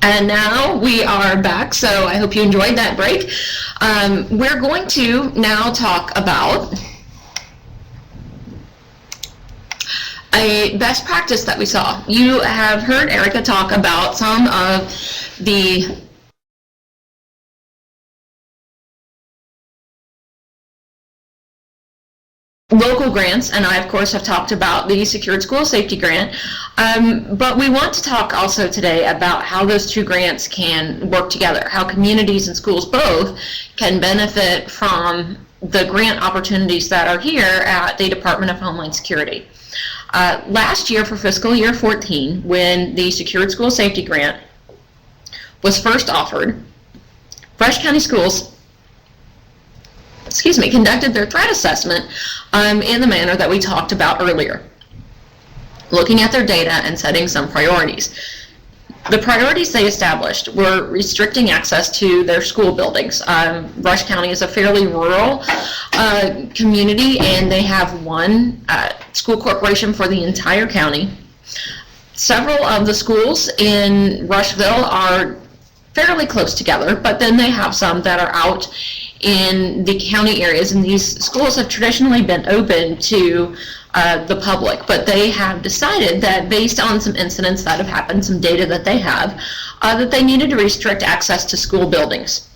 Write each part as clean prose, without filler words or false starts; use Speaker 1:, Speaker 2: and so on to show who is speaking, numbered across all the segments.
Speaker 1: And now we are back, so I hope you enjoyed that break. We're going to now talk about a best practice that we saw. You have heard Erica talk about some of the local grants, and I of course have talked about the Secured School Safety Grant, but we want to talk also today about how those two grants can work together, how communities and schools both can benefit from the grant opportunities that are here at the Department of Homeland Security. Last year for fiscal year 14, when the Secured School Safety Grant was first offered, Brush County Schools conducted their threat assessment in the manner that we talked about earlier, looking at their data and setting some priorities. The priorities they established were restricting access to their school buildings. Rush County is a fairly rural community, and they have one school corporation for the entire county. Several of the schools in Rushville are fairly close together, but then they have some that are out in the county areas, and these schools have traditionally been open to the public, but they have decided that based on some incidents that have happened, some data that they have, that they needed to restrict access to school buildings.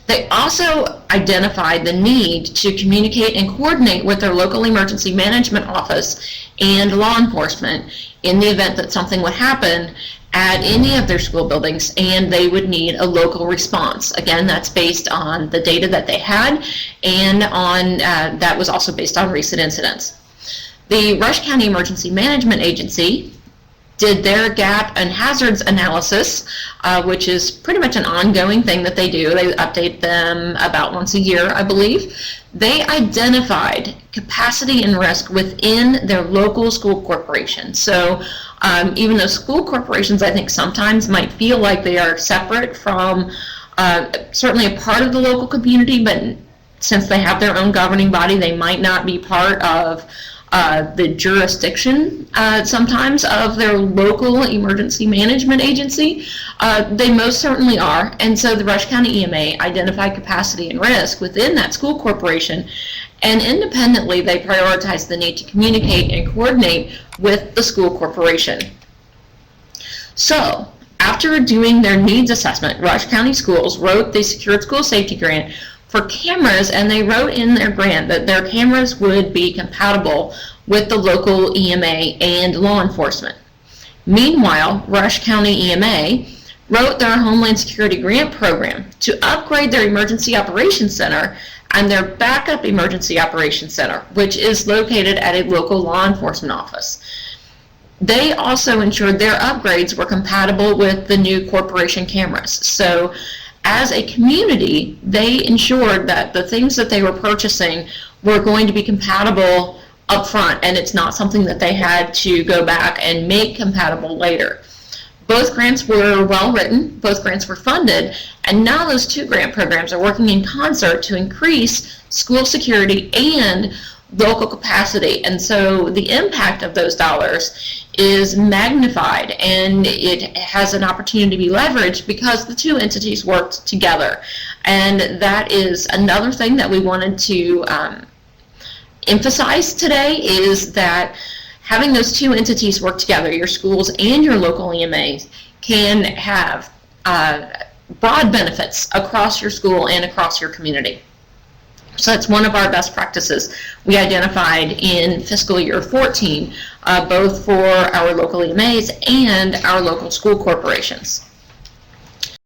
Speaker 1: They also identified the need to communicate and coordinate with their local emergency management office and law enforcement in the event that something would happen at any of their school buildings and they would need a local response. Again, that's based on the data that they had, and on that was also based on recent incidents. The Rush County Emergency Management Agency did their gap and hazards analysis, which is pretty much an ongoing thing that they do. They update them about once a year, I believe. They identified capacity and risk within their local school corporation. So even though school corporations, I think, sometimes might feel like they are separate from certainly a part of the local community, but since they have their own governing body, they might not be part of the jurisdiction sometimes of their local emergency management agency. They most certainly are, and so the Rush County EMA identified capacity and risk within that school corporation, and independently they prioritized the need to communicate and coordinate with the school corporation. So after doing their needs assessment, Rush County Schools wrote the Secured School Safety Grant for cameras, and they wrote in their grant that their cameras would be compatible with the local EMA and law enforcement. Meanwhile, Rush County EMA wrote their Homeland Security Grant Program to upgrade their Emergency Operations Center and their Backup Emergency Operations Center, which is located at a local law enforcement office. They also ensured their upgrades were compatible with the new corporation cameras. So as a community, they ensured that the things that they were purchasing were going to be compatible up front, and it's not something that they had to go back and make compatible later. Both grants were well written, both grants were funded, and now those two grant programs are working in concert to increase school security and local capacity. And so the impact of those dollars is magnified, and it has an opportunity to be leveraged because the two entities worked together. And that is another thing that we wanted to emphasize today, is that having those two entities work together, your schools and your local EMAs, can have broad benefits across your school and across your community. So that's one of our best practices we identified in fiscal year 14, both for our local EMAs and our local school corporations.